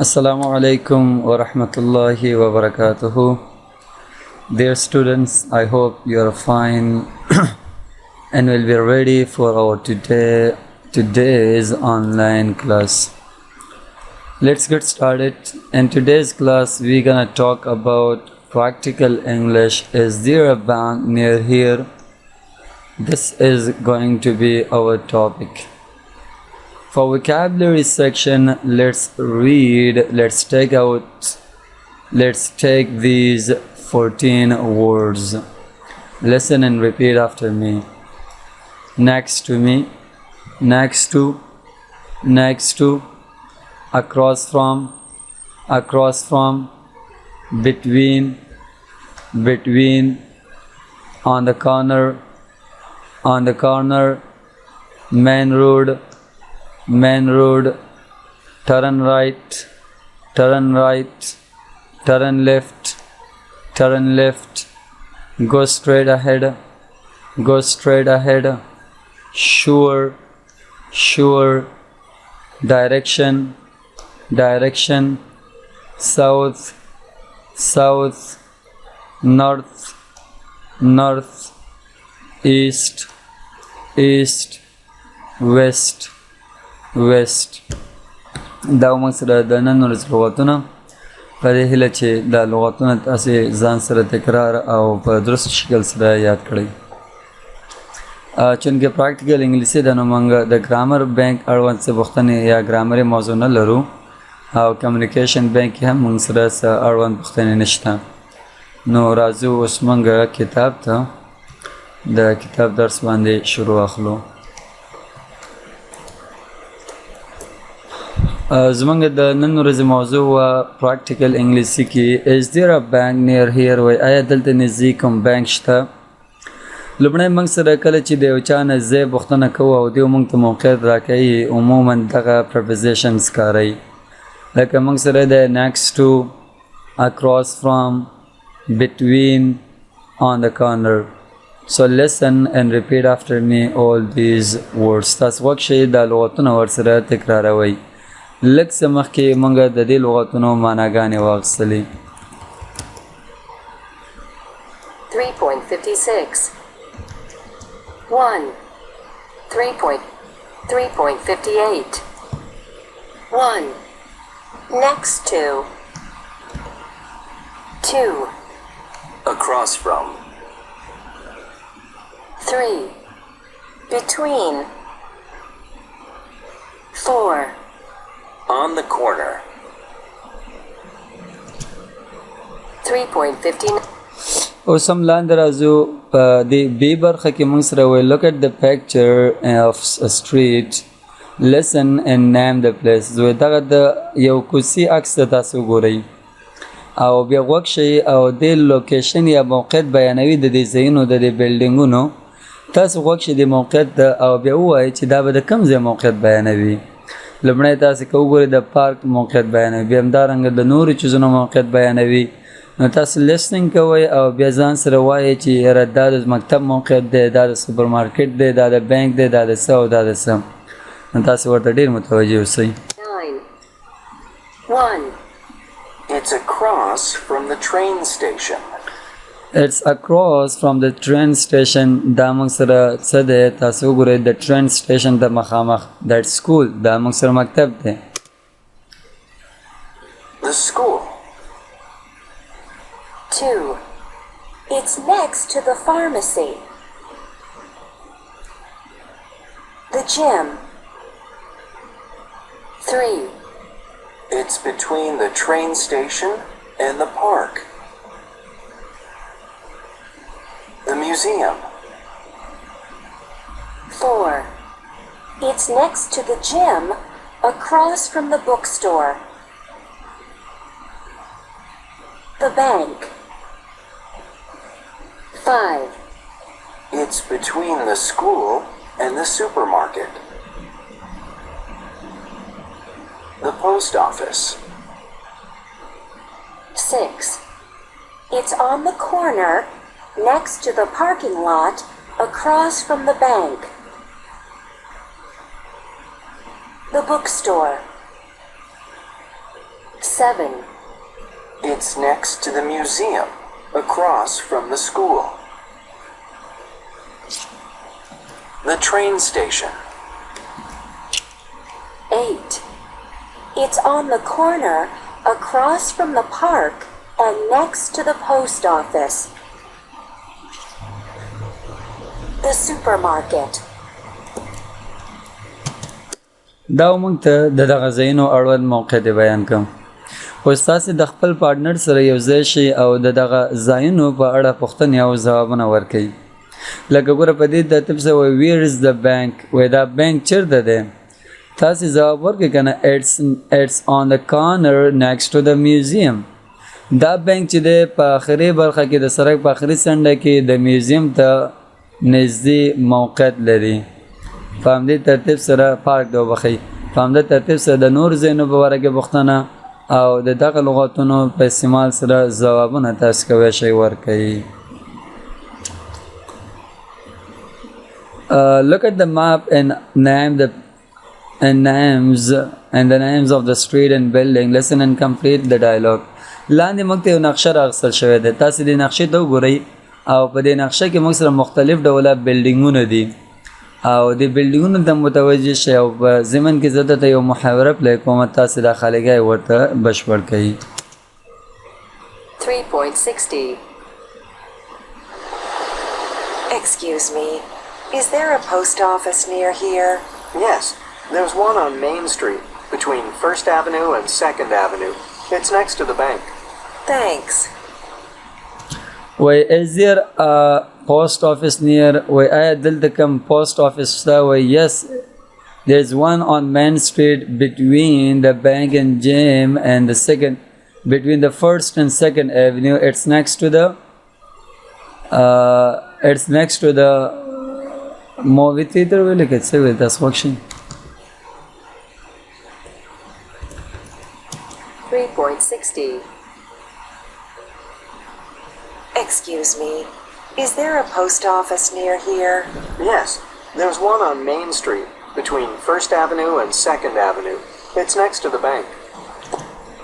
Assalamu alaikum wa rahmatullahi wa barakatuhu. Dear students, I hope you are fine and will be ready for our today's online class. Let's get started. In today's class, we're gonna talk about practical English. Is there a bank near here? This is going to be our topic. For vocabulary section, let's take these 14 words. Listen and repeat after me. Next to me, next to, across from, between, on the corner, main road, turn right, turn left, go straight ahead, sure, direction, south, north, east, west. دا موږ سره د نن ورځ لغتونه په دې هیله چې دا لغتونه تاسې ځان سره تکرار او په درست شکل سره یاد کړئ. چونکې پراکټیکل انګلیسي ده نو موږ د ګرامر بینک اړوند څه پوښتنې یا ګرامري موضوع نه لرو او کمیونیکیشن بینک کې هم موږ سره څه اړوند پوښتنې نشته. نو راځو اوس موږ کتاب ته د کتاب درس باندې شروع اخلو. زمونږ د نن ورځې موضوع وه پراکټیکل انګلیسي کې از دیر ا بانک نیر هیر وایي آیا دلته نږدې کوم بانک شته. لومړی موږ سره کله چې د یو چا نه ځای پوښتنه کوو او دوی موږ ته موقعیت راکوي عموما دغه پرپوزیشنز کاروي لکه موږ سره د نیکسټ ټو اکراس فرام بټوین on the corner. So listen and repeat after me all these words. تاسو غوږ شئ دا لغتونه ورسره تکراروئ. لږ څه مخکې موږ د دې لغتونو معناګانې واخیستلې. 3.56 1 3.58 1 next to 2 across from 3 between 4 on the corner 3.59 اوس هم لاندې راځو په دې بي برخه کې موږ سره وایي look at the picture of a street listen and name the place. زه دغه د یو کوڅې عکس ته تاسو وګورئ او بیا غوږ شئ او د لوکیشن یا موقعیت بیانوي د دې ځایونو د دې بلډینګونو. تاسو غوږ شئ د موقعیت او بیا ووایئ چې دا به د کوم ځای موقعیت بیانوي. لومړی تاسو که وګورئ د پارک موقعیت بیانوي بیا همدارنګه د نورو چیزونو موقعیت بیانوي. نو تاسو لیسنینګ کوئ او بیا ځان سره وایئ چې یاره دا د مکتب موقعیت دی دا د سوپر مارکیټ دی دا د بانک دی دا د څه او دا د څه. نو تاسو ورته ډېر متوجه اوسئ. 9 1 It's across from the train station. It's across from the train station. دا موږ سره څه دی تاسو وګورئ د train station د مخامخ that school دا موږ سره مکتب دی. The school 2 it's next to the pharmacy. The gym 3 it's between the train station and the park. The museum 4 it's next to the gym across from the bookstore. The bank 5 it's between the school and the supermarket. The post office 6 it's on the corner next to the parking lot across from the bank. The bookstore 7. It's next to the museum, across from the school. The train station. 8. It's on the corner, across from the park, and next to the post office. The supermarket. دا موږ ته د دغه ځایونو اړوند موقعیت بیان کوم. خو تاسو د خپل پارتنر سره یو ځای شئ او د دغه ځایونو په اړه پوښتنې او ځوابونه ورکړئ. لکه ګوره په دې ترتیب سره وایي ویر از د بانک، وایي دا بانک چیرته دی؟ تاسې ځواب ورکړئ که نه اټس آن د کارنر نیکسټ ټو د میوزیم. دا بانک چې دی په آخري برخه کې د سړک په آخري څنډه کې د میوزیم ته نږدې موقعیت لري. په همدې ترتیب سره پارک ته وبخئ. په همدې ترتیب سره د نور ځایونو په باره کې پوښتنه او د دغه لغاتونو په استعمال سره ځوابونه تاسو کولی شئ ورکوئ. Look at the map and the names of the street and building. Listen and complete the dialogue. لاندې موږ ته یو نقشه راغستل شوې ده. تاسو دې نقشې ته وګورئ او په دې نقشه کې موږ سره مختلف ډوله بلډینګونه دي او د بلډینګونو ته متوجه شئ او په ضمن کې زه درته یو محاوره پلی کوم، تاسې دا خالیګۍ ورته بشپړ کړئ. 3.60. Excuse me, is there a post office near here? Yes, there's one on Main Street, between 1st Avenue and 2nd Avenue. It's next to the bank. Thanks. Why is there a post office near? Why آیا دلته کوم post office شته؟ Why yes, there's one on Main Street between the bank and gym and the second, between the 1st and 2nd Avenue. It's next to the movie theater. Will it say with this function? 3.60. Excuse me, is there a post office near here? Yes, there's one on Main Street, between 1st Avenue and 2nd Avenue. It's next to the bank.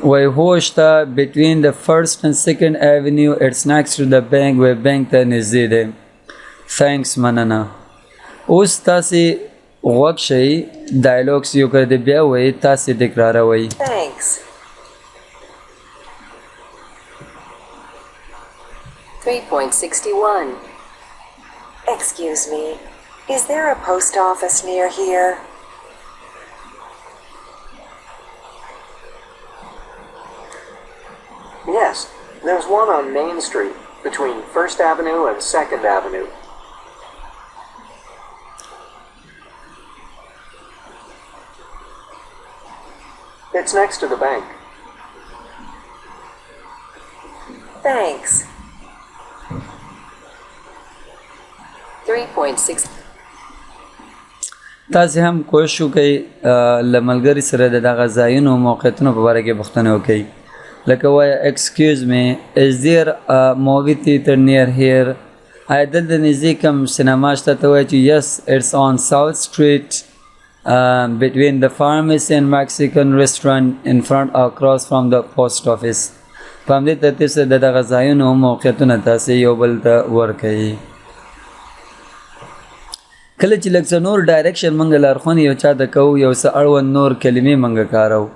Why hosta between the 1st and 2nd Avenue? It's next to the bank. Why bank ته نږدې دی. Thanks مننه. اوس تاسې غوږ شئ، ډایلوګس یو کړی دی، بیا وایي، تاسې تکراروئ. Thanks. 3.61. Excuse me, is there a post office near here? Yes, there's one on Main Street, between 1st Avenue and 2nd Avenue. It's next to the bank. Thanks. 3.6. تاسې هم کوشش وکئ له ملګري سره د دغه ځایونو موقعیتونو په باره کې پوښتنه وکئ. لکه وایه excuse me, is there a movie theater near here? آیا دلته نږدې کوم سینما شته؟ ته وایه چې yes, it's on South Street, between the pharmacy and Mexican restaurant in front across from the post office. په همدې ترتیب سره د دغه ځایونو موقعیتونه تاسې یو بل ته ورکئ. کله چې لږ څه نور ډایرکشن موږ لارښوونې یو چا ته کوو، یو څه اړوند نور کلمې موږ کاروو،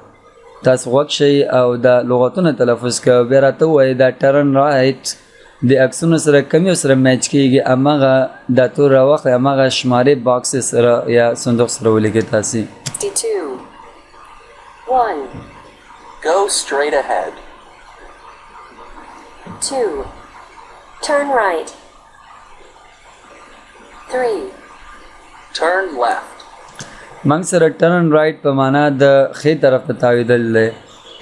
تاسو غوږ شئ او دا لغتونه تلفظ کوئ، بیا راته ووایئ دا ټرن رایټ د عکسونو سره کوم یو سره میچ کېږي، هماغه دا تور راواخلئ، هماغه شمارې باکس سره یا صندوق سره ولیکئ. تاسې 52. 1. Go straight ahead. 2. Turn right. 3. Turn left. موږ سره ټرن رایټ په معنا د ښې طرف ته تاویدل دی،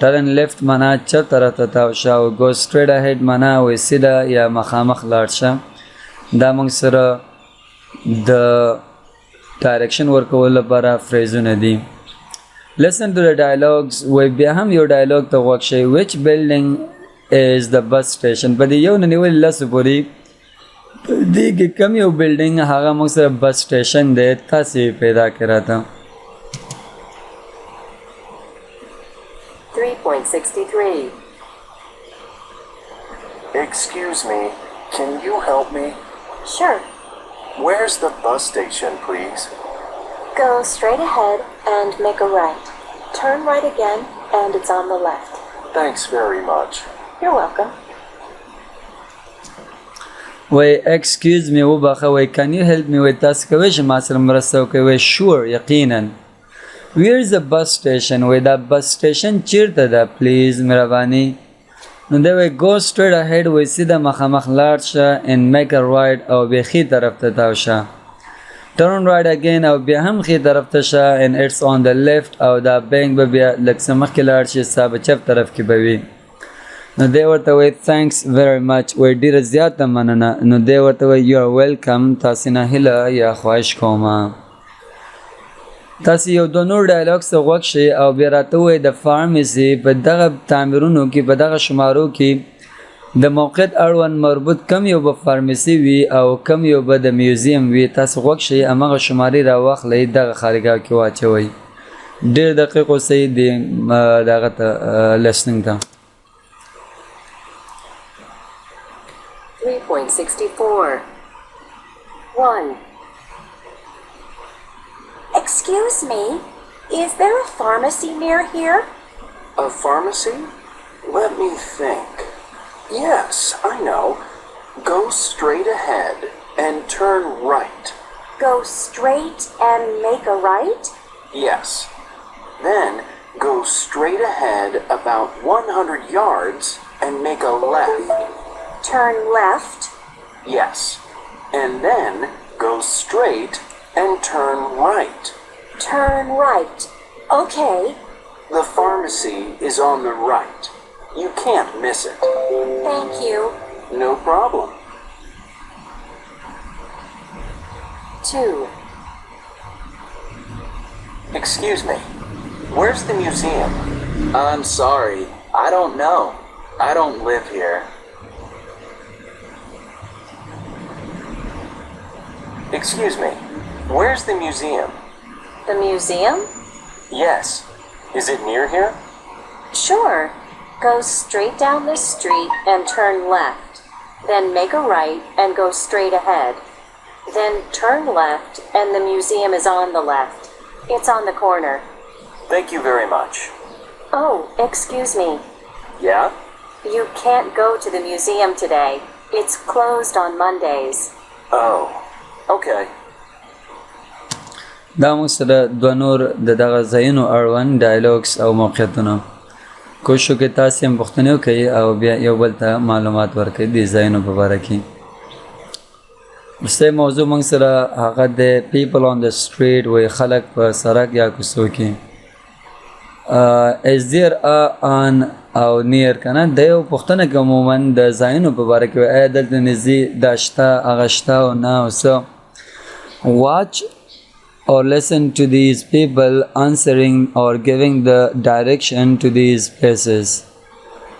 ټرن لیفت معنا چپ طرف ته تاو شه او ګو سټریټ اهیډ معنا وایي سیده یا مخامخ لاړ شه. دا موږ سره د ډایرکشن ورکولو لپاره فریزونه دي. Listen to the dialogues. وایي بیا هم یو ډایلوګ ته غوږ شئ. Which building is the bus station? په دې یو نه نیولې لسو پورې دې کې کم یو بلډینګ هغه موږ سره بس سټیشن دی، تاسې پیدا کړی راته. 3.63. Excuse me, can you help me? Sure. Where's the bus station, please? Go straight ahead and make a right. Turn right again and it's on the left. Thanks very much. You're welcome. وای excuse me وبخښه وای can you help me وای تاسو کوئ چې ما سره مرسته وکړئ وای sure یقینا where is the bus station وای دا bus station چیرته ده please مهرباني نو دی وای go straight ahead وای سیده مخامخ لاړ شه and make a right او بیا ښي طرف ته تاو شه turn right again او بیا هم ښي طرف ته شه and it's on the left او دا بینک به بیا لږ څه مخکې لاړ شي ستا به چپ طرف کې به وي نو دی ورته وای thanks very much وای ډیره زیاته مننه نو دی ورته وای you are welcome تاسې نه هیله یا خواهش کومه تاسې یو دوه نور ډایلاګس ته غوږ شئ او بیا راته ووایئ د فارمسي په دغه تعمیرونو کې په دغه شمارو کې د موقعیت اړوند مربوط کم یو به فارمسي وي او کم یو به د میوزیم وي تاسې غوږ شئ همغه شمارې راواخلئ دغه خارګاه کې واچوئ ډېر دقیق اوسئ دغه ته لسننګ ته 3.64. 1. Excuse me, is there a pharmacy near here? A pharmacy? Let me think. Yes, I know. Go straight ahead and turn right. Go straight and make a right? Yes. Then go straight ahead about 100 yards and make a left. Turn left? Yes. And then go straight and turn right. Turn right. Okay. The pharmacy is on the right. You can't miss it. Thank you. No problem. 2. Excuse me. Where's the museum? I'm sorry. I don't know. I don't live here. Excuse me. Where's the museum? The museum? Yes. Is it near here? Sure. Go straight down the street and turn left. Then make a right and go straight ahead. Then turn left and the museum is on the left. It's on the corner. Thank you very much. Oh, excuse me. Yeah? You can't go to the museum today. It's closed on Mondays. Oh. Okay. دا موږ سره دوه نور د دغه ځایونو اړوند ډایلاګس او موقعیتونه کوشش وکړئ تاسې هم پوښتنې وکړئ او بیا یو بل ته معلومات ورکړئ د ځایونو په باره کې وروستی موضوع موږ سره هغه د پیپل آن د سټریټ وایي خلک په سړک یا کوڅو کې از دیر آن او نیر که نه د یو پوښتنه کې عموما د ځایونو په باره کې وایي ایا دلته نږدې دا شته هغه شته او نه او څه watch or listen to these people answering or giving the direction to these places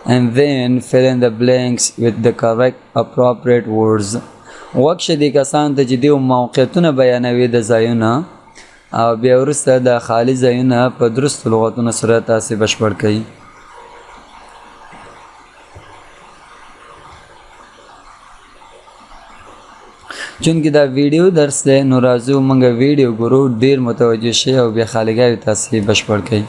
and then fill in the blanks with the correct appropriate words وکشه دي کسان ته چې دیو موقعیتونه بیانوي د ځایونه او بیا وروسته د خالي ځایونه په درستو لغتونو سره تاسې بشپړ کړئ چونکې دا ویډیو درس دی نو راځو موږ ویډیو ګورو ډیر متوجه شئ او بیا خالګاوي تاسې بشپړ کړئ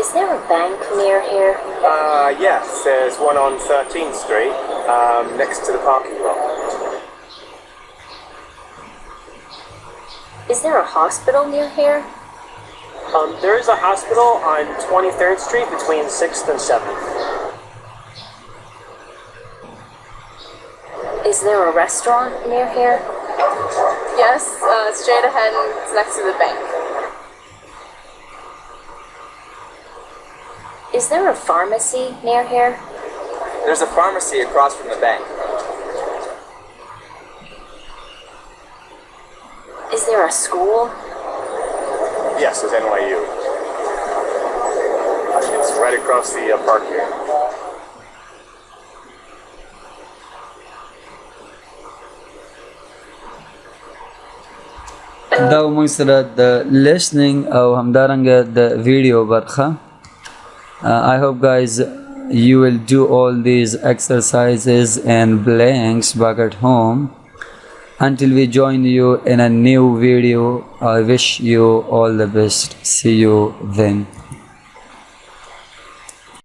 Is there a bank near here? Yes, there's one on 13th Street, next to the parking lot. Is there a hospital near here? There is a hospital on 23rd Street between 6th and 7th. Is there a restaurant near here? Yes, straight ahead and it's next to the bank. Is there a pharmacy near here? There's a pharmacy across from the bank. Is there a school? Yes, it's NYU. It's right across the park here. دا موږ سره د listening او همدارنګه د ویډیو برخه. I hope guys you will do all these exercises and blanks back at home. Until we join you in a new video, I wish you all the best. See you then.